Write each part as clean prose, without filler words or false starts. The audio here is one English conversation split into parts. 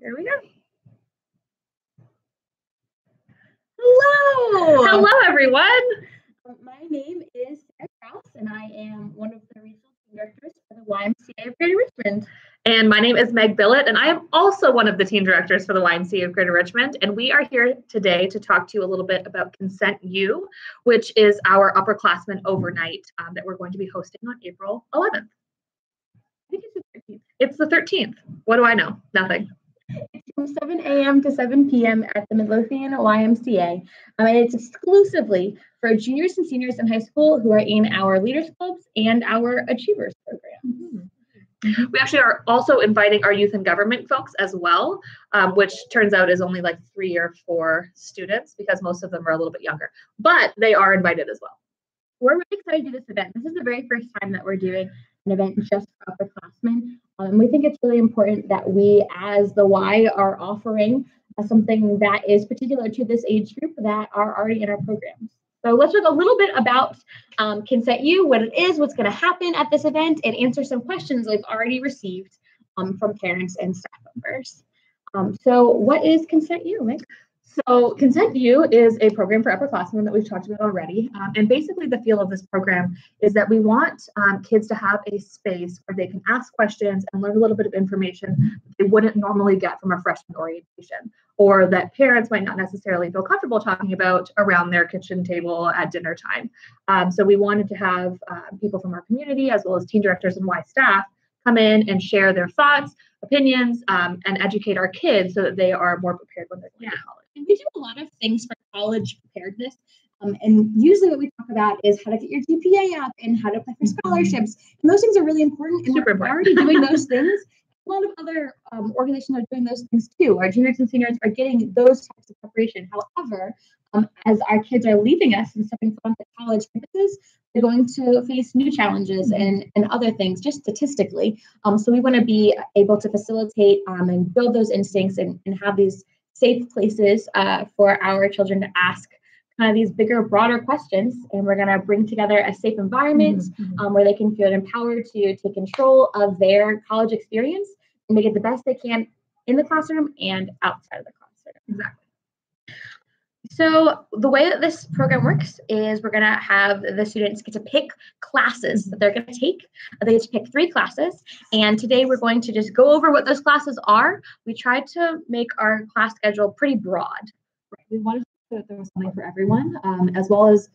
Here we go. Hello. Hello, everyone. My name is Sarah Krause, and I am one of the regional team directors for the YMCA of Greater Richmond. And my name is Meg Billett, and I am also one of the team directors for the YMCA of Greater Richmond. And we are here today to talk to you a little bit about Consent U, which is our upperclassmen overnight that we're going to be hosting on April 11th. I think it's the 13th. It's the 13th. What do I know? Nothing. It's from 7 a.m. to 7 p.m. at the Midlothian YMCA. And it's exclusively for juniors and seniors in high school who are in our Leaders Clubs and our Achievers program. We actually are also inviting our youth and government folks as well, which turns out is only like 3 or 4 students because most of them are a little bit younger, but they are invited as well. We're really excited to do this event. This is the very first time that we're doing an event just for upperclassmen. And we think it's really important that we, as the Y, are offering something that is particular to this age group that are already in our programs. So let's talk a little bit about Consent U, what it is, what's going to happen at this event, and answer some questions we've already received from parents and staff members. So what is Consent U, Mick? So Consent U is a program for upperclassmen that we've talked about already. And basically the feel of this program is that we want kids to have a space where they can ask questions and learn a little bit of information that they wouldn't normally get from a freshman orientation, or that parents might not necessarily feel comfortable talking about around their kitchen table at dinner time. So we wanted to have people from our community, as well as team directors and Y staff, come in and share their thoughts, opinions, and educate our kids so that they are more prepared when they're going to college. And we do a lot of things for college preparedness. And usually what we talk about is how to get your GPA up and how to apply for scholarships. And those things are really important. And we're already doing those things. A lot of other organizations are doing those things too. Our juniors and seniors are getting those types of preparation. However, as our kids are leaving us and stepping foot onto college campuses, they're going to face new challenges and other things, just statistically. So we want to be able to facilitate and build those instincts and have these safe places for our children to ask kind of these bigger, broader questions. And we're going to bring together a safe environment where they can feel empowered to take control of their college experience and make it the best they can in the classroom and outside of the classroom. Exactly. So the way that this program works is we're going to have the students get to pick classes that they're going to take. They get to pick 3 classes. And today we're going to just go over what those classes are. We tried to make our class schedule pretty broad. Right. We wanted to put that there was something for everyone, as well as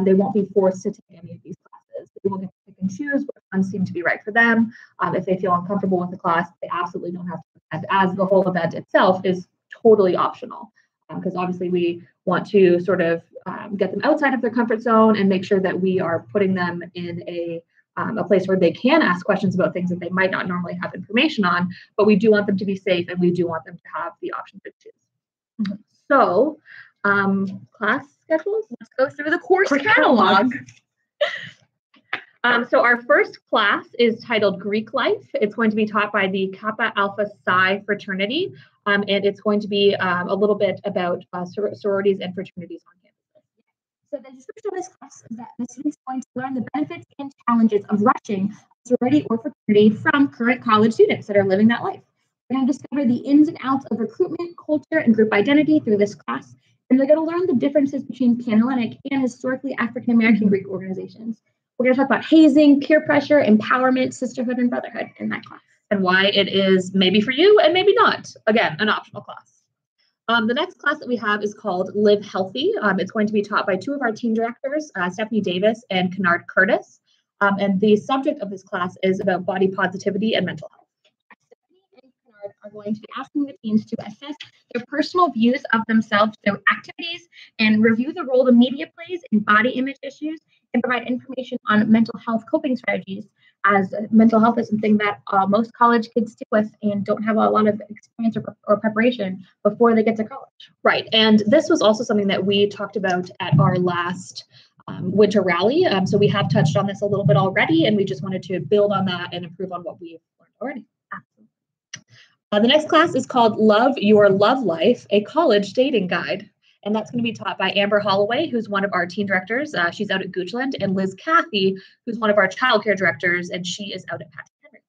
they won't be forced to take any of these classes. They will get to pick and choose what ones seem to be right for them. If they feel uncomfortable with the class, they absolutely don't have to attend, as the whole event itself is totally optional. Because obviously we want to sort of get them outside of their comfort zone and make sure that we are putting them in a place where they can ask questions about things that they might not normally have information on, but we do want them to be safe and we do want them to have the option to choose. So class schedules, Let's go through the course catalog. So our first class is titled Greek Life. It's going to be taught by the Kappa Alpha Psi fraternity, and it's going to be a little bit about sororities and fraternities on campus. So the description of this class is that the students are going to learn the benefits and challenges of rushing a sorority or fraternity from current college students that are living that life. They're going to discover the ins and outs of recruitment, culture, and group identity through this class, and they're going to learn the differences between Panhellenic and historically African-American Greek organizations. We're going to talk about hazing, peer pressure, empowerment, sisterhood, and brotherhood in that class. And why it is maybe for you and maybe not. Again, an optional class. The next class that we have is called Live Healthy. It's going to be taught by 2 of our team directors, Stephanie Davis and Kennard Curtis. And the subject of this class is about body positivity and mental health. Stephanie and Kennard are going to be asking the teens to assess their personal views of themselves through activities and review the role the media plays in body image issues and provide information on mental health coping strategies, as mental health is something that most college kids stick with and don't have a lot of experience or preparation before they get to college. Right. And this was also something that we talked about at our last winter rally. So we have touched on this a little bit already, and we just wanted to build on that and improve on what we've learned already. The next class is called Love Your Love Life, a college dating guide. And that's going to be taught by Amber Holloway, who's one of our team directors. She's out at Goochland, and Liz Cathy, who's one of our childcare directors, and she is out at Patrick Henry.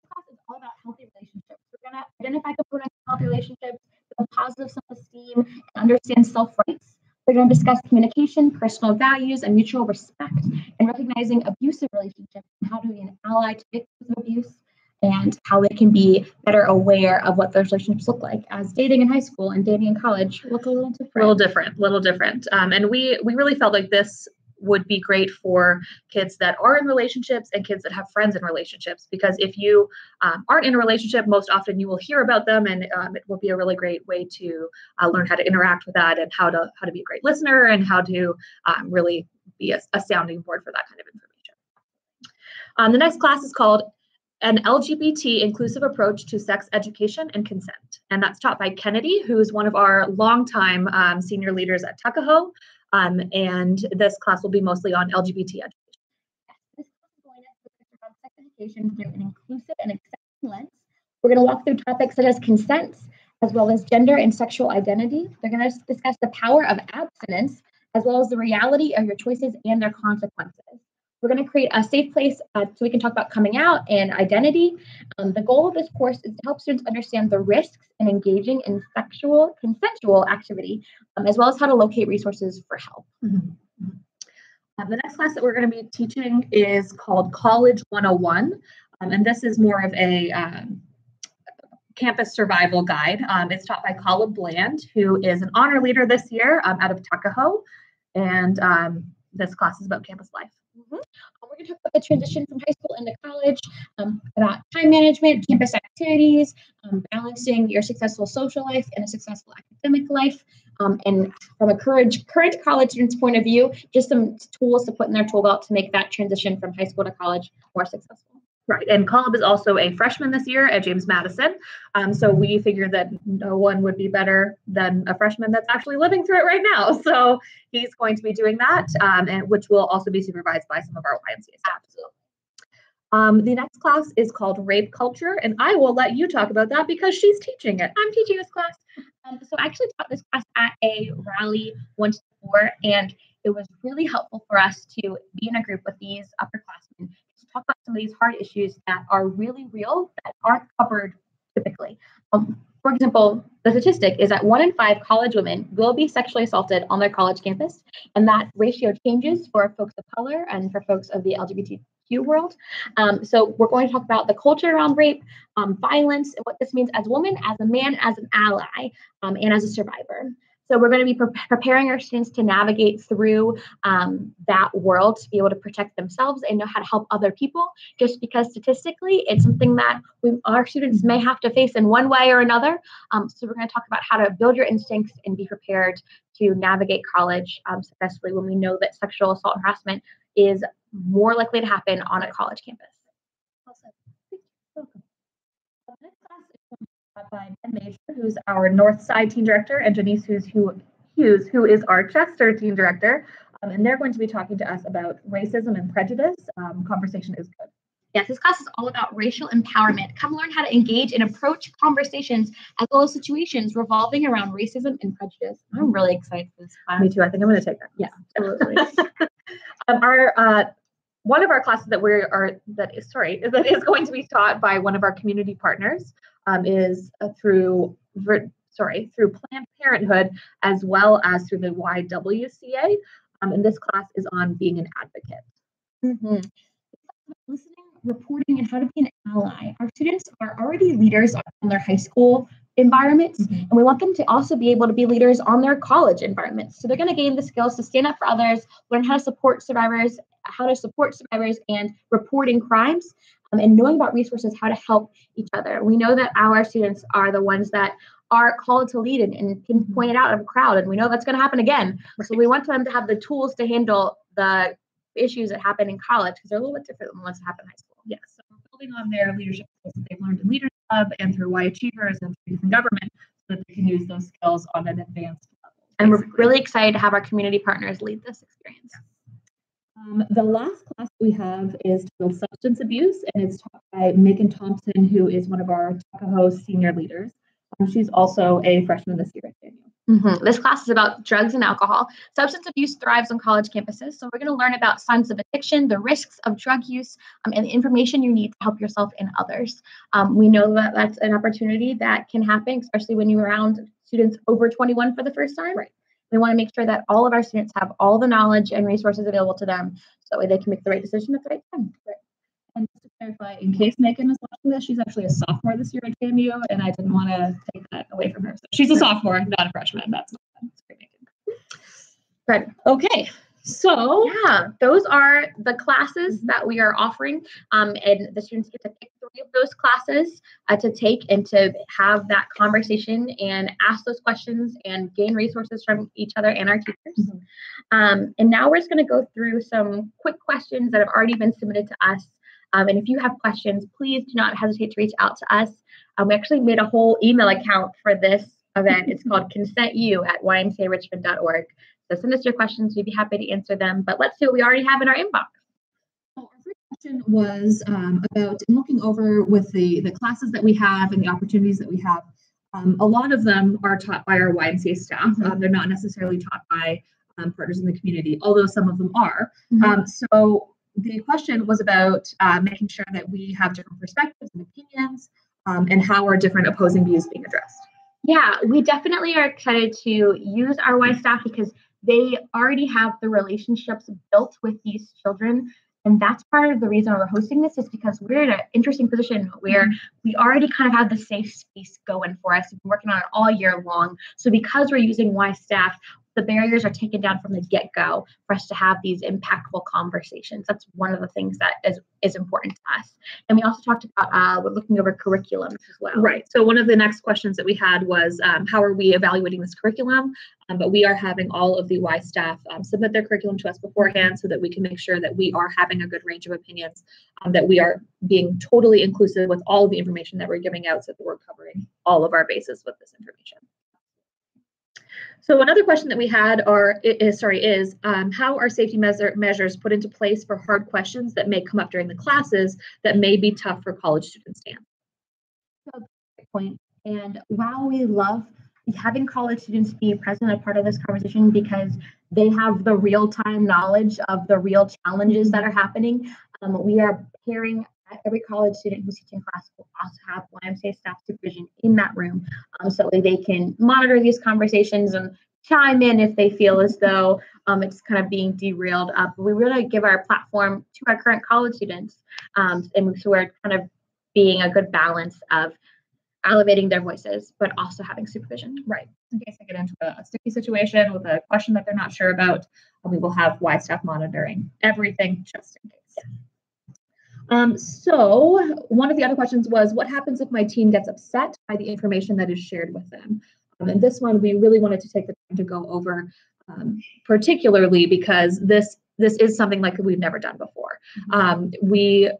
This class is all about healthy relationships. We're going to identify components of healthy relationships, build positive self-esteem, and understand self-rights. We're going to discuss communication, personal values, and mutual respect, and recognizing abusive relationships and how to be an ally to victims of abuse, and how they can be better aware of what those relationships look like, as dating in high school and dating in college look a little different. Little different. And we really felt like this would be great for kids that are in relationships and kids that have friends in relationships, because if you aren't in a relationship, most often you will hear about them, and it will be a really great way to learn how to interact with that, and how to be a great listener, and how to really be a sounding board for that kind of information. The next class is called An LGBT Inclusive Approach to Sex Education and Consent. And that's taught by Kennedy, who's one of our longtime senior leaders at Tuckahoe. And this class will be mostly on LGBT education. This class is going to focus on sex education through an inclusive and accepting lens. We're going to walk through topics such as consent, as well as gender and sexual identity. They're going to discuss the power of abstinence, as well as the reality of your choices and their consequences. We're going to create a safe place so we can talk about coming out and identity. The goal of this course is to help students understand the risks in engaging in consensual activity, as well as how to locate resources for help. The next class that we're going to be teaching is called College 101. And this is more of a campus survival guide. It's taught by Colin Bland, who is an honor leader this year out of Tuckahoe. And this class is about campus life. We're going to talk about the transition from high school into college, about time management, campus activities, balancing your successful social life and a successful academic life, and from a current college student's point of view, just some tools to put in their tool belt to make that transition from high school to college more successful. Right, and Colin is also a freshman this year at James Madison, so we figured that no one would be better than a freshman that's actually living through it right now. So he's going to be doing that, and which will also be supervised by some of our YMCA staff. The next class is called Rape Culture, and I will let you talk about that because she's teaching it. I'm teaching this class. So I actually taught this class at a rally once before, and it was really helpful for us to be in a group with these upperclassmen to talk about some of these hard issues that are really real, that aren't covered typically. For example, the statistic is that 1 in 5 college women will be sexually assaulted on their college campus, and that ratio changes for folks of color and for folks of the LGBTQ world. So we're going to talk about the culture around rape, violence, and what this means as a woman, as a man, as an ally, and as a survivor. So we're going to be preparing our students to navigate through that world, to be able to protect themselves and know how to help other people, just because statistically it's something that our students may have to face in one way or another. So we're going to talk about how to build your instincts and be prepared to navigate college successfully when we know that sexual assault and harassment is more likely to happen on a college campus. By Ben Major, who's our North Side Teen Director, and Janice Hughes, who is our Chester Teen Director. And they're going to be talking to us about racism and prejudice. Conversation is good. Yes, this class is all about racial empowerment. Come learn how to engage and approach conversations as well as situations revolving around racism and prejudice. I'm really excited for this class. Me too. I think I'm going to take that. Yeah, absolutely. One of our classes that is going to be taught by one of our community partners is through Planned Parenthood, as well as through the YWCA. And this class is on being an advocate. Listening, reporting, and how to be an ally. Our students are already leaders on their high school environments, and we want them to also be able to be leaders on their college environments. So they're going to gain the skills to stand up for others, learn how to support survivors, and reporting crimes, and knowing about resources, how to help each other. We know that our students are the ones that are called to lead and can point it out of a crowd, and we know that's going to happen again. Right. So we want them to have the tools to handle the issues that happen in college, because they're a little bit different than the ones that happen in high school. Yes, so we're building on their leadership skills that they've learned in Leaders Club and through Y Achievers and through youth and government, so that they can use those skills on an advanced level. And we're really excited to have our community partners lead this experience. The last class we have is titled Substance Abuse, and it's taught by Megan Thompson, who is one of our Tuckahoe senior leaders. She's also a freshman this year at JMU. This class is about drugs and alcohol. Substance abuse thrives on college campuses. So we're going to learn about signs of addiction, the risks of drug use, and the information you need to help yourself and others. We know that that's an opportunity that can happen, especially when you're around students over 21 for the first time. Right. We want to make sure that all of our students have all the knowledge and resources available to them so that way they can make the right decision at the right time. Right. And just to clarify, in case Megan is watching this, she's actually a sophomore this year at JMU, and I didn't want to take that away from her. So she's a sophomore, not a freshman. That's great, Megan. Good. Okay. So yeah, those are the classes that we are offering, and the students get to pick 3 of those classes to take and to have that conversation and ask those questions and gain resources from each other and our teachers. And now we're just going to go through some quick questions that have already been submitted to us. And if you have questions, please do not hesitate to reach out to us. We actually made a whole email account for this event. It's called consentyou@ymcarichmond.org. So send us your questions. We'd be happy to answer them. But let's see what we already have in our inbox. Our first question was about looking over with the classes that we have and the opportunities that we have. A lot of them are taught by our YMCA staff. They're not necessarily taught by partners in the community, although some of them are. So the question was about making sure that we have different perspectives and opinions, and how are different opposing views being addressed. Yeah, we definitely are excited to use our Y staff because they already have the relationships built with these children. And that's part of the reason we're hosting this is because we're in an interesting position where we already kind of have the safe space going for us. We've been working on it all year long. So because we're using Y staff, the barriers are taken down from the get-go for us to have these impactful conversations. That's one of the things that is important to us. And we also talked about we're looking over curriculums as well. Right. So one of the next questions that we had was how are we evaluating this curriculum? But we are having all of the Y staff submit their curriculum to us beforehand so that we can make sure that we are having a good range of opinions, that we are being totally inclusive with all of the information that we're giving out so that we're covering all of our bases with this information. So another question that we had is how are safety measures put into place for hard questions that may come up during the classes that may be tough for college students to answer? So great point. And while we love having college students be present and a part of this conversation because they have the real-time knowledge of the real challenges that are happening, we are pairing every college student who's teaching class will also have YMCA staff supervision in that room, so that they can monitor these conversations and chime in if they feel as though it's kind of being derailed. But we really give our platform to our current college students, and so we're kind of being a good balance of elevating their voices, but also having supervision. Right. In case they get into a sticky situation with a question that they're not sure about, we will have Y staff monitoring everything just in case. Yeah. So one of the other questions was, what happens if my teen gets upset by the information that is shared with them? And this one, we really wanted to take the time to go over, particularly because this is something like we've never done before. We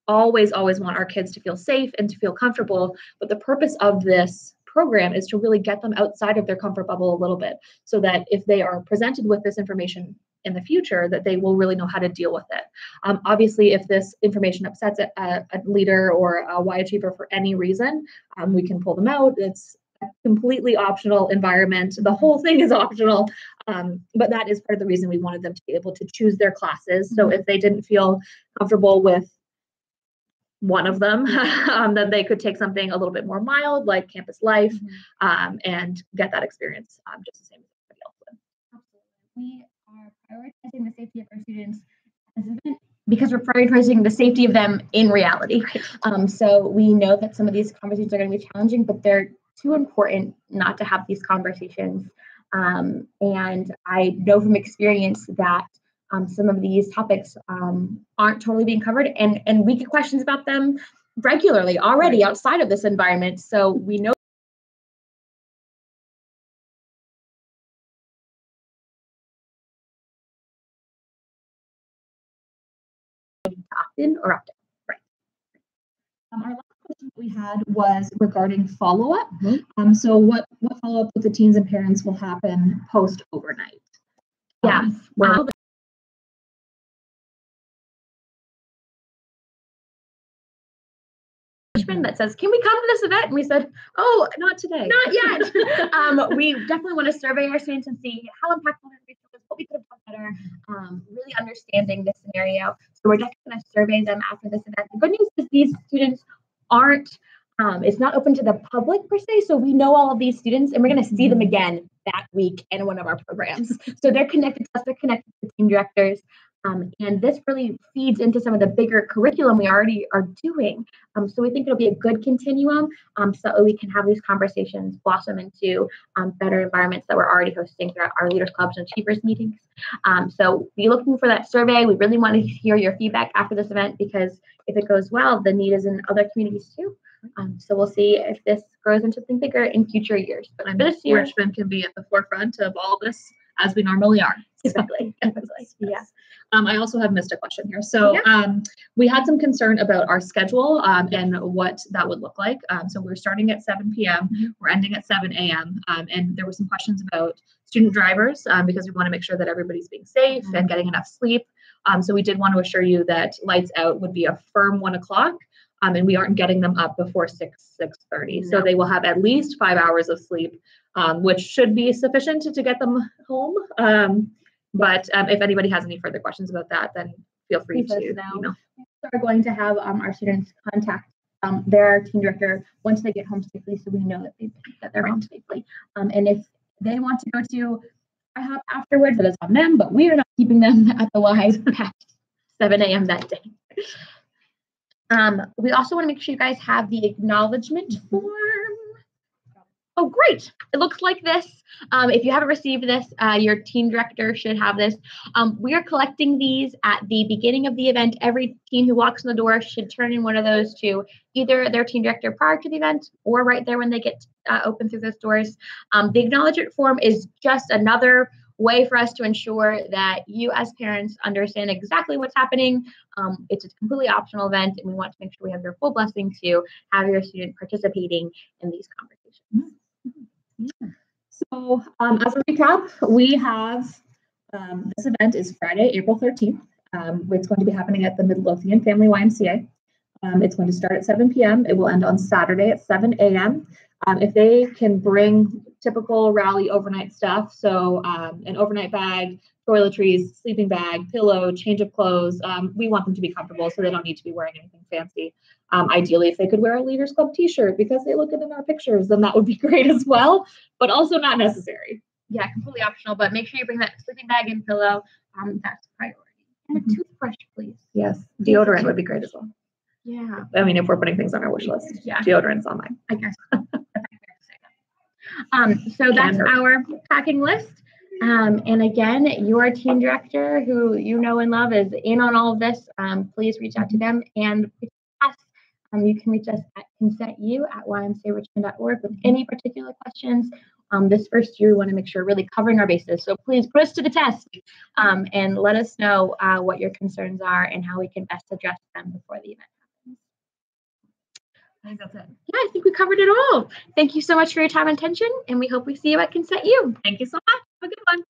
always want our kids to feel safe and to feel comfortable, but the purpose of this program is to really get them outside of their comfort bubble a little bit so that if they are presented with this information in the future, that they will really know how to deal with it. Obviously, if this information upsets a leader or a Y achiever for any reason, we can pull them out. It's a completely optional environment. The whole thing is optional, but that is part of the reason we wanted them to be able to choose their classes. So if they didn't feel comfortable with one of them, then they could take something a little bit more mild, like campus life, and get that experience just the same as everybody else would. Absolutely. We are prioritizing the safety of our students because we're prioritizing the safety of them in reality. Right. So we know that some of these conversations are going to be challenging, but they're too important not to have these conversations. And I know from experience that some of these topics aren't totally being covered, and we get questions about them regularly already outside of this environment. So we know opt-in or opt-out. Right. Our last question we had was regarding follow-up. So what follow-up with the teens and parents will happen post overnight? Yes. Richmond that says, can we come to this event? And we said, oh, Not today. not yet. We definitely want to survey our students and see how impactful their research was, what we could have done better, really understanding this scenario. So we're definitely going to survey them after this event. The good news is these students aren't, it's not open to the public per se. So we know all of these students and we're going to see them again that week in one of our programs. So they're connected to us, they're connected to team directors. And this really feeds into some of the bigger curriculum we already are doing. So we think it'll be a good continuum so that we can have these conversations blossom into better environments that we're already hosting throughout our leaders clubs and achievers meetings. So be looking for that survey. We really want to hear your feedback after this event because if it goes well, the need is in other communities too. So we'll see if this grows into something bigger in future years. But for this year, Richmond can be at the forefront of all this as we normally are. Exactly. Yeah. I also have missed a question here. So we had some concern about our schedule and what that would look like. So we're starting at 7 p.m. We're ending at 7 a.m. And there were some questions about student drivers because we want to make sure that everybody's being safe and getting enough sleep. So we did want to assure you that lights out would be a firm 1 o'clock. And we aren't getting them up before 6:30. No. So they will have at least 5 hours of sleep, which should be sufficient to get them home. But if anybody has any further questions about that, then feel free to email. We're going to have our students contact their team director once they get home safely, so we know that they're home safely. And if they want to go to IHOP afterwards, that is on them, but we are not keeping them at the Y past 7 a.m. that day. We also want to make sure you guys have the acknowledgement form. Oh, great. It looks like this. If you haven't received this, your team director should have this. We are collecting these at the beginning of the event. Every team who walks in the door should turn in one of those to either their team director prior to the event or right there when they get open through those doors. The acknowledgement form is just another way for us to ensure that you as parents understand exactly what's happening. It's a completely optional event, and we want to make sure we have your full blessing to have your student participating in these conversations. Yeah. So as a recap, we have this event is Friday, April 13th. It's going to be happening at the Midlothian Family YMCA. It's going to start at 7 p.m. It will end on Saturday at 7 a.m. If they can bring typical rally overnight stuff, so an overnight bag, toiletries, sleeping bag, pillow, change of clothes, we want them to be comfortable so they don't need to be wearing anything fancy. Ideally, if they could wear a Leaders Club t-shirt because they look good in our pictures, then that would be great as well, but also not necessary. Yeah, completely optional, but make sure you bring that sleeping bag and pillow. That's a priority. And a toothbrush, please. Yes, deodorant would be great as well. Yeah. I mean, if we're putting things on our wish list, deodorant's on mine. I guess. So that's our packing list. And again, your team director, who you know and love, is in on all of this. Please reach out to them and reach us. You can reach us at consentyou@ymcarichmond.org with any particular questions. This first year, we want to make sure we're really covering our bases. So please put us to the test and let us know what your concerns are and how we can best address them before the event happens. I think that's it. Yeah, I think we covered it all. Thank you so much for your time and attention, and we hope we see you at Consent U. Thank you so much. Have a good one.